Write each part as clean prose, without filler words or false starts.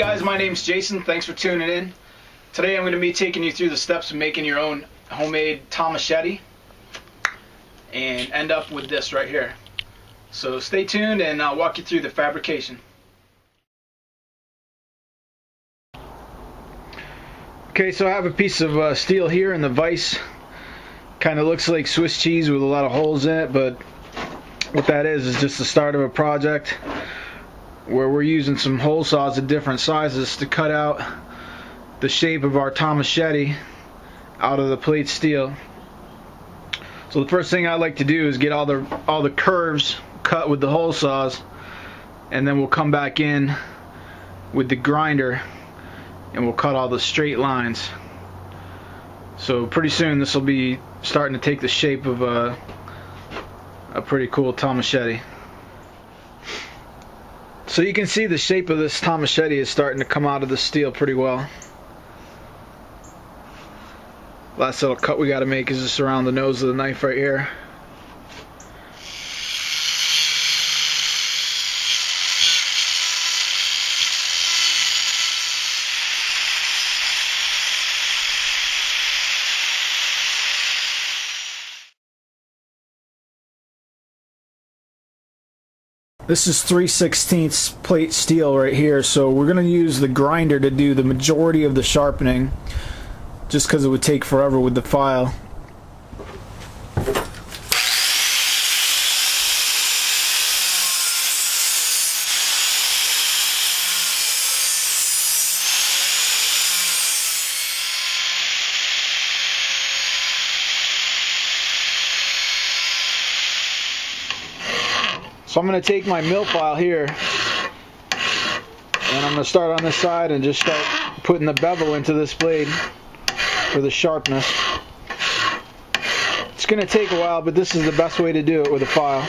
guys, my name's Jason. Thanks for tuning in. Today I'm going to be taking you through the steps of making your own homemade Toma-chete and end up with this right here. So stay tuned and I'll walk you through the fabrication. Okay, so I have a piece of steel here, and the vise kind of looks like Swiss cheese with a lot of holes in it, but what that is just the start of a project where we're using some hole saws of different sizes to cut out the shape of our Toma-chete out of the plate steel. So the first thing I like to do is get all the curves cut with the hole saws, and then we'll come back in with the grinder and we'll cut all the straight lines. So pretty soon this will be starting to take the shape of a pretty cool Toma-chete. So you can see the shape of this Toma-chete is starting to come out of the steel pretty well. Last little cut we got to make is just around the nose of the knife right here. This is 3/16 plate steel right here, so we're going to use the grinder to do the majority of the sharpening, just because it would take forever with the file. So I'm going to take my mill file here, and I'm going to start on this side and just start putting the bevel into this blade for the sharpness. It's going to take a while, but this is the best way to do it with a file.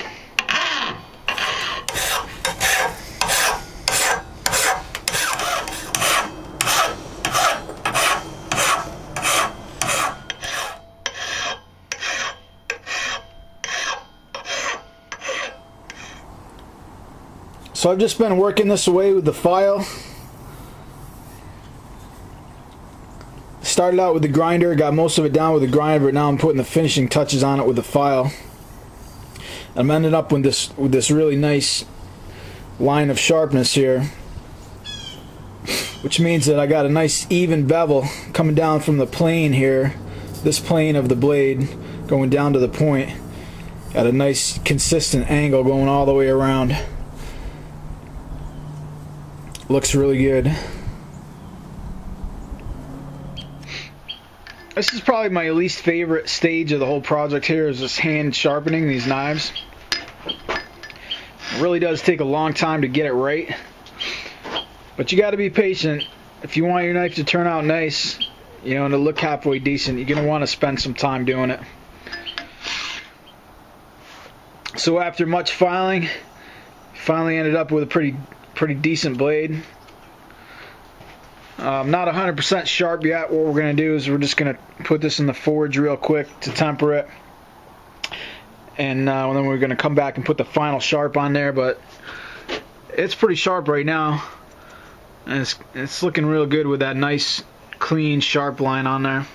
So I've just been working this away with the file. Started out with the grinder, got most of it down with the grinder, but now I'm putting the finishing touches on it with the file. I'm ending up with this really nice line of sharpness here, which means that I got a nice even bevel coming down from the plane here, this plane of the blade going down to the point. Got a nice consistent angle going all the way around. Looks really good. This is probably my least favorite stage of the whole project here, is this hand sharpening these knives. It really does take a long time to get it right, but you got to be patient. If you want your knife to turn out nice, you know, and to look halfway decent, you're going to want to spend some time doing it. So after much filing, finally ended up with a pretty decent blade. Not 100% sharp yet. What we're going to do is we're just going to put this in the forge real quick to temper it, and then we're going to come back and put the final sharp on there. But it's pretty sharp right now, and it's looking real good with that nice clean sharp line on there.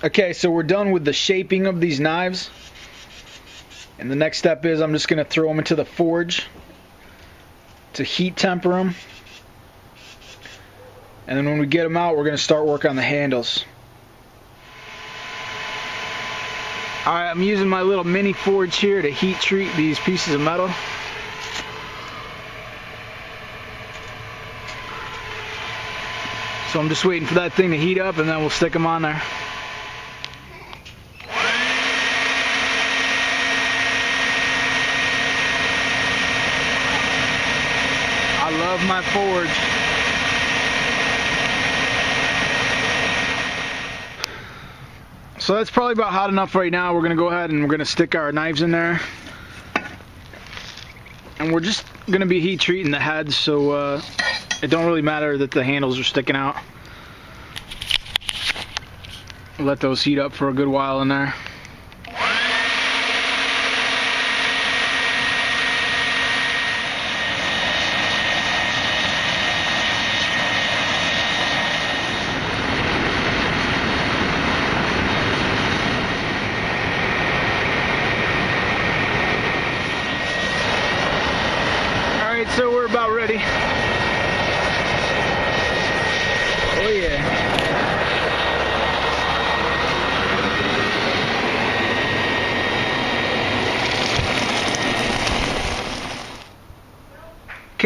Okay, so we're done with the shaping of these knives. And the next step is I'm just going to throw them into the forge to heat temper them. And then when we get them out, we're going to start work on the handles. Alright, I'm using my little mini forge here to heat treat these pieces of metal. So I'm just waiting for that thing to heat up, and then we'll stick them on there. I love my forge. So that's probably about hot enough right now. We're going to go ahead and we're going to stick our knives in there. And we're just going to be heat treating the heads, so it don't really matter that the handles are sticking out. Let those heat up for a good while in there.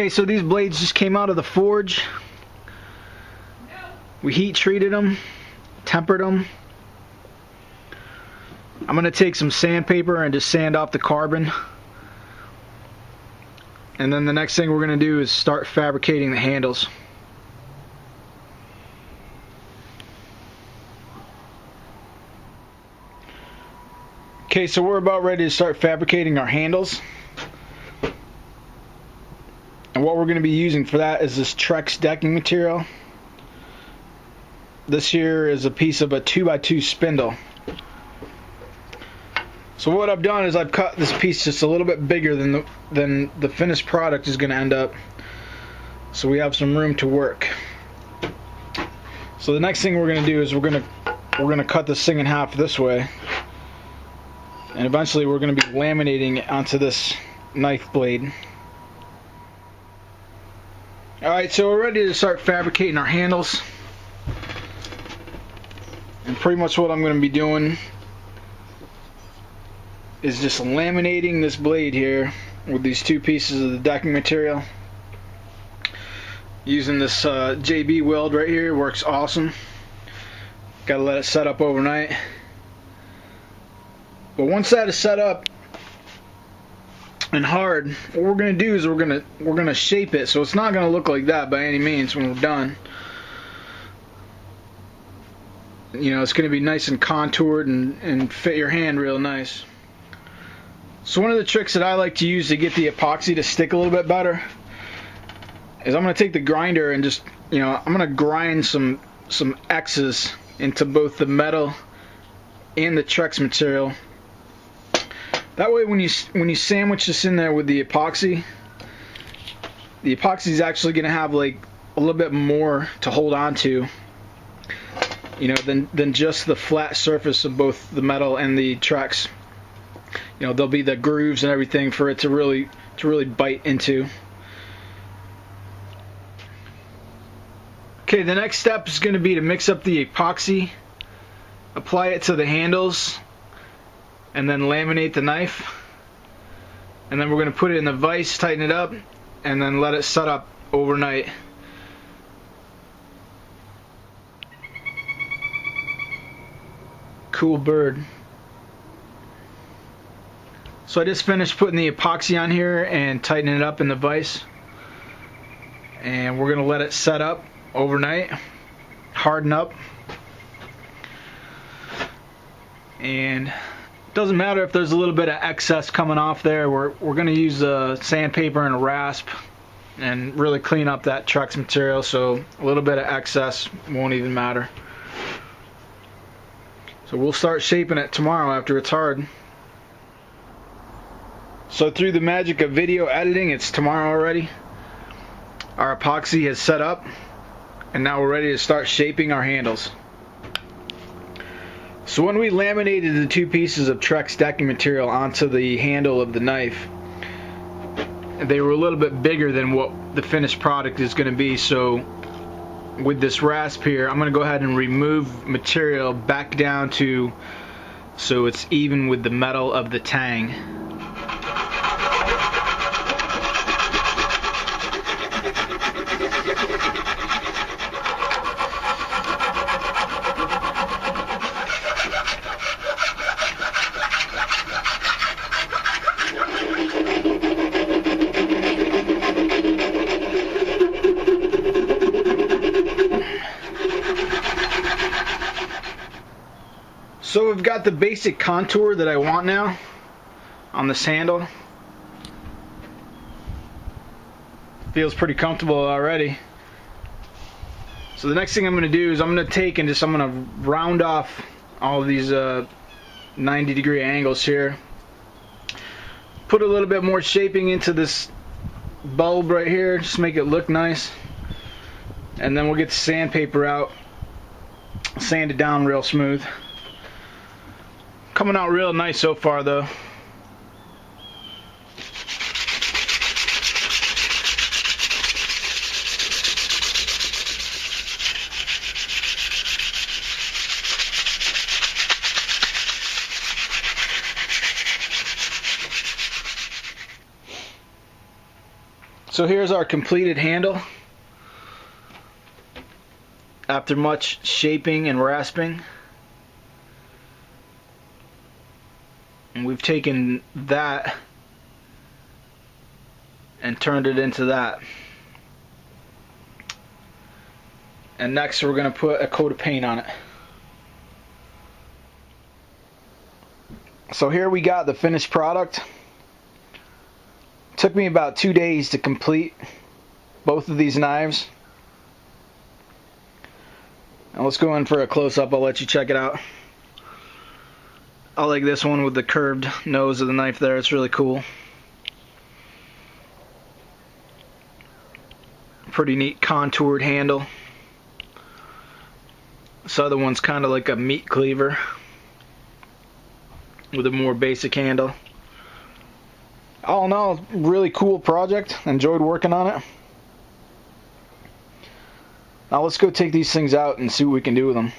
Okay, so these blades just came out of the forge. We heat treated them, tempered them. I'm going to take some sandpaper and just sand off the carbon. And then the next thing we're going to do is start fabricating the handles. Okay, so we're about ready to start fabricating our handles. And what we're going to be using for that is this Trex decking material. This here is a piece of a 2x2 spindle. So what I've done is I've cut this piece just a little bit bigger than the finished product is going to end up. So we have some room to work. So the next thing we're going to do is we're going to cut this thing in half this way. And eventually we're going to be laminating it onto this knife blade. Alright, so we're ready to start fabricating our handles. And pretty much what I'm going to be doing is just laminating this blade here with these two pieces of the decking material. Using this JB weld right here, works awesome. Gotta let it set up overnight. But once that is set up and hard, what we're gonna do is we're gonna shape it so it's not gonna look like that by any means when we're done. You know, it's gonna be nice and contoured and fit your hand real nice. So one of the tricks that I like to use to get the epoxy to stick a little bit better is I'm gonna take the grinder and just, you know, I'm gonna grind some X's into both the metal and the Trex material. That way when you sandwich this in there with the epoxy is actually going to have like a little bit more to hold on to, you know, than just the flat surface of both the metal and the Trex. You know, there'll be the grooves and everything for it to really bite into. Okay, the next step is going to be to mix up the epoxy, apply it to the handles, and then laminate the knife. And then we're going to put it in the vise, tighten it up, and then let it set up overnight. Cool bird. So I just finished putting the epoxy on here and tightening it up in the vise. And we're going to let it set up overnight, harden up. And doesn't matter if there's a little bit of excess coming off there. We're going to use sandpaper and a rasp and really clean up that Trex material, so a little bit of excess won't even matter. So we'll start shaping it tomorrow after it's hard. So through the magic of video editing, it's tomorrow already. Our epoxy has set up, and now we're ready to start shaping our handles. So when we laminated the two pieces of Trex decking material onto the handle of the knife, they were a little bit bigger than what the finished product is going to be. So with this rasp here, I'm going to go ahead and remove material back down to so it's even with the metal of the tang. So we've got the basic contour that I want now on this handle. Feels pretty comfortable already. So the next thing I'm going to do is I'm going to take and I'm going to round off all of these 90-degree angles here. Put a little bit more shaping into this bulb right here, just make it look nice. And then we'll get the sandpaper out, sand it down real smooth. Coming out real nice so far though. So here's our completed handle. After much shaping and rasping. And we've taken that and turned it into that. And next we're going to put a coat of paint on it. So here we got the finished product. Took me about 2 days to complete both of these knives. Now let's go in for a close-up. I'll let you check it out. I like this one with the curved nose of the knife there. It's really cool. Pretty neat contoured handle. This other one's kind of like a meat cleaver with a more basic handle. All in all, really cool project. Enjoyed working on it. Now let's go take these things out and see what we can do with them.